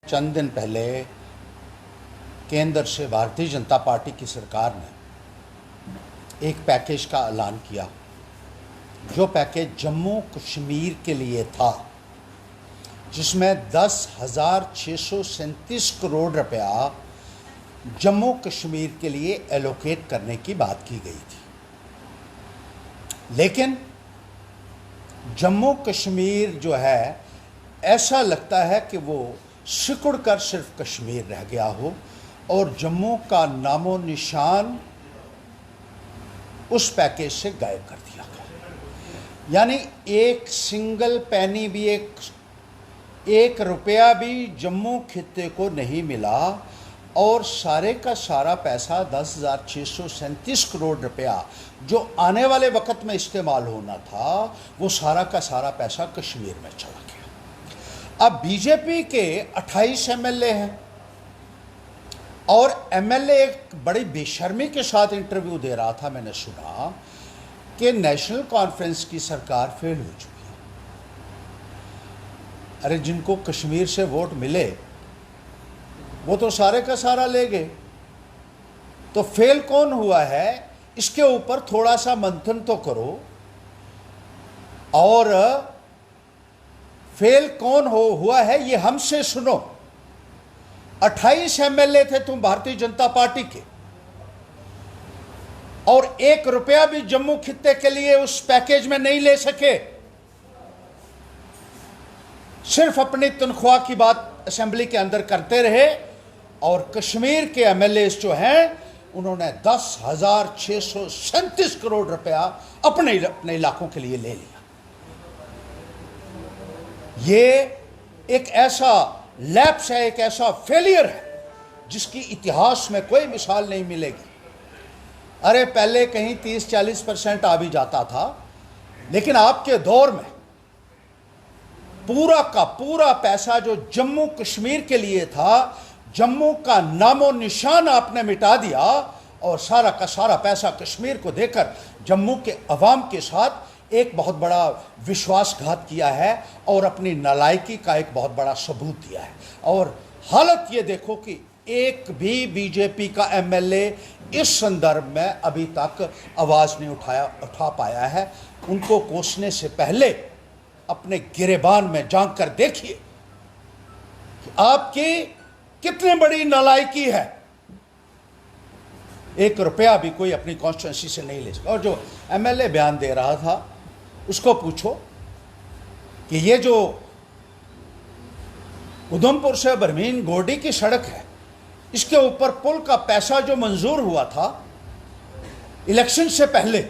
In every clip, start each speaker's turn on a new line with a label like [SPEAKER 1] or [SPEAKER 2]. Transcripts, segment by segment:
[SPEAKER 1] चंद दिन पहले केंद्र से भारतीय जनता पार्टी की सरकार ने एक पैकेज का ऐलान किया, जो पैकेज जम्मू कश्मीर के लिए था, जिसमें 10,637 करोड़ रुपया जम्मू कश्मीर के लिए एलोकेट करने की बात की गई थी। लेकिन जम्मू कश्मीर जो है, ऐसा लगता है कि वो सिकुड़ कर सिर्फ कश्मीर रह गया हो और जम्मू का नामो निशान उस पैकेज से गायब कर दिया गया। यानी एक सिंगल पैनी भी, एक रुपया भी जम्मू खित्ते को नहीं मिला और सारे का सारा पैसा 10,637 करोड़ रुपया जो आने वाले वक्त में इस्तेमाल होना था, वो सारा का सारा पैसा कश्मीर में चला गया। अब बीजेपी के 28 एमएलए हैं और एमएलए एक बड़ी बेशर्मी के साथ इंटरव्यू दे रहा था। मैंने सुना कि नेशनल कॉन्फ्रेंस की सरकार फेल हो चुकी है। अरे जिनको कश्मीर से वोट मिले वो तो सारे का सारा ले गए, तो फेल कौन हुआ है इसके ऊपर थोड़ा सा मंथन तो करो। और फेल कौन हुआ है ये हमसे सुनो। 28 एमएलए थे तुम भारतीय जनता पार्टी के और 1 रुपया भी जम्मू खित्ते के लिए उस पैकेज में नहीं ले सके। सिर्फ अपनी तनख्वाह की बात असेंबली के अंदर करते रहे और कश्मीर के एमएलए जो हैं उन्होंने 10,637 करोड़ रुपया अपने इलाकों के लिए ले लिया। ये एक ऐसा लैप्स है, एक ऐसा फेलियर है जिसकी इतिहास में कोई मिसाल नहीं मिलेगी। अरे पहले कहीं 30-40% आ भी जाता था, लेकिन आपके दौर में पूरा का पूरा पैसा जो जम्मू कश्मीर के लिए था, जम्मू का नामो निशान आपने मिटा दिया और सारा का सारा पैसा कश्मीर को देकर जम्मू के अवाम के साथ एक बहुत बड़ा विश्वासघात किया है और अपनी नालायकी का एक बहुत बड़ा सबूत दिया है। और हालत ये देखो कि एक भी बीजेपी का एमएलए इस संदर्भ में अभी तक आवाज़ नहीं उठा पाया है। उनको कोसने से पहले अपने गिरेबान में झांक कर देखिए कि आपकी कितनी बड़ी नालायकी है। 1 रुपया भी कोई अपनी कॉन्स्टिट्यूंसी से नहीं ले सकता। और जो एमएलए बयान दे रहा था उसको पूछो कि ये जो उधमपुर से बरमीन गोडी की सड़क है, इसके ऊपर पुल का पैसा जो मंजूर हुआ था इलेक्शन से पहले,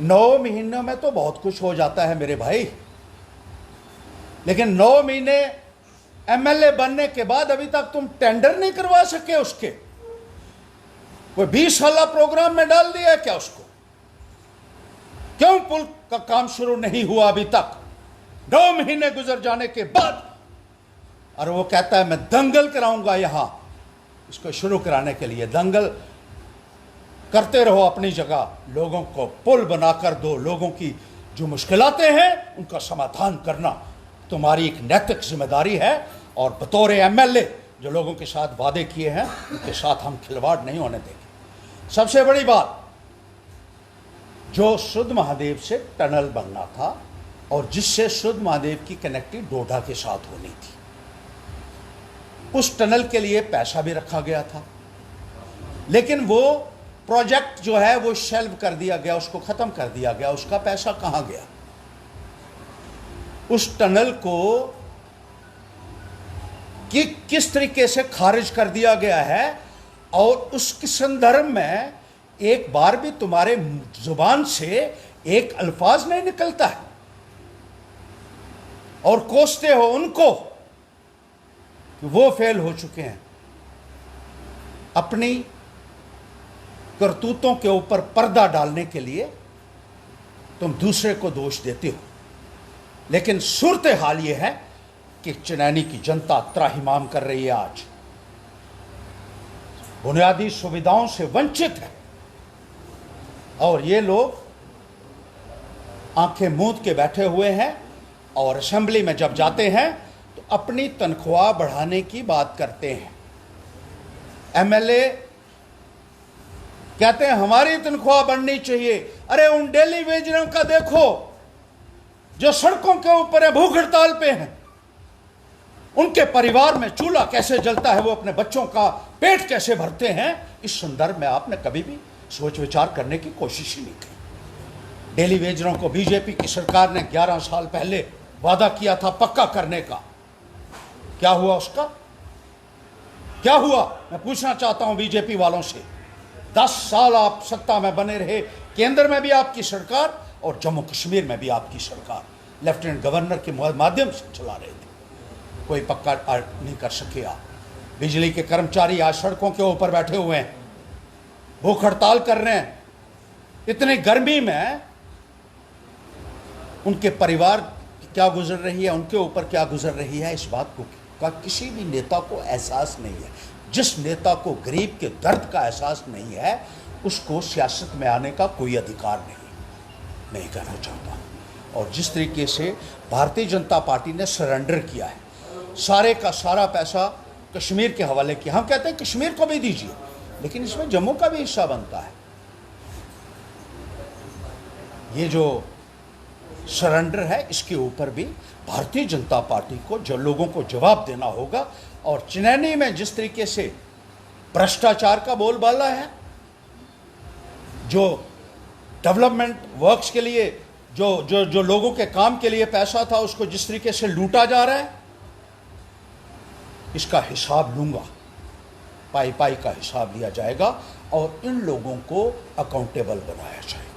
[SPEAKER 1] 9 महीनों में तो बहुत कुछ हो जाता है मेरे भाई, लेकिन 9 महीने एमएलए बनने के बाद अभी तक तुम टेंडर नहीं करवा सके उसके। कोई 20 साल प्रोग्राम में डाल दिया क्या उसको? क्यों पुल का काम शुरू नहीं हुआ अभी तक 9 महीने गुजर जाने के बाद? और वो कहता है मैं दंगल कराऊंगा यहां इसको शुरू कराने के लिए। दंगल करते रहो अपनी जगह, लोगों को पुल बनाकर दो। लोगों की जो मुश्किलातें हैं उनका समाधान करना तुम्हारी एक नैतिक जिम्मेदारी है। और बतौर एमएलए जो लोगों के साथ वादे किए हैं उनके साथ हम खिलवाड़ नहीं होने देंगे। सबसे बड़ी बात, जो शुद्ध महादेव से टनल बनना था और जिससे शुद्ध महादेव की कनेक्टिविटी डोडा के साथ होनी थी, उस टनल के लिए पैसा भी रखा गया था, लेकिन वो प्रोजेक्ट जो है वो शेल्व कर दिया गया, उसको खत्म कर दिया गया। उसका पैसा कहां गया? उस टनल को किस तरीके से खारिज कर दिया गया है और उसके संदर्भ में एक बार भी तुम्हारे जुबान से एक अल्फाज नहीं निकलता है और कोसते हो उनको कि वो फेल हो चुके हैं। अपनी करतूतों के ऊपर पर्दा डालने के लिए तुम दूसरे को दोष देते हो, लेकिन सूरत हाल ये है कि चनैनी की जनता त्राहिमाम कर रही है। आज बुनियादी सुविधाओं से वंचित है और ये लोग आंखें मूंद के बैठे हुए हैं और असेंबली में जब जाते हैं तो अपनी तनख्वाह बढ़ाने की बात करते हैं। एमएलए कहते हैं हमारी तनख्वाह बढ़नी चाहिए। अरे उन डेली वेजरों का देखो जो सड़कों के ऊपर है, भूख हड़ताल पे हैं। उनके परिवार में चूल्हा कैसे जलता है, वो अपने बच्चों का पेट कैसे भरते हैं। इस संदर्भ में आपने कभी भी सोच विचार करने की कोशिश ही नहीं की। डेली वेजरों को बीजेपी की सरकार ने 11 साल पहले वादा किया था पक्का करने का। क्या हुआ उसका? क्या हुआ? मैं पूछना चाहता हूं बीजेपी वालों से। 10 साल आप सत्ता में बने रहे, केंद्र में भी आपकी सरकार और जम्मू कश्मीर में भी आपकी सरकार, लेफ्टिनेंट गवर्नर के माध्यम से चला रहे थे। कोई पक्का नहीं कर सके आप। बिजली के कर्मचारी आज सड़कों के ऊपर बैठे हुए हैं, भूख हड़ताल कर रहे हैं। इतनी गर्मी में उनके परिवार क्या गुजर रही है, उनके ऊपर क्या गुजर रही है, इस बात का किसी भी नेता को एहसास नहीं है। जिस नेता को गरीब के दर्द का एहसास नहीं है उसको सियासत में आने का कोई अधिकार नहीं कहना चाहता। और जिस तरीके से भारतीय जनता पार्टी ने सरेंडर किया है, सारे का सारा पैसा कश्मीर के हवाले किया। हम कहते हैं कश्मीर को भी दीजिए, लेकिन इसमें जम्मू का भी हिस्सा बनता है। ये जो सरेंडर है, इसके ऊपर भी भारतीय जनता पार्टी को जो लोगों को जवाब देना होगा। और चनैनी में जिस तरीके से भ्रष्टाचार का बोलबाला है, जो डेवलपमेंट वर्क्स के लिए जो लोगों के काम के लिए पैसा था उसको जिस तरीके से लूटा जा रहा है, इसका हिसाब लूंगा। पाई पाई का हिसाब लिया जाएगा और इन लोगों को अकाउंटेबल बनाया जाएगा।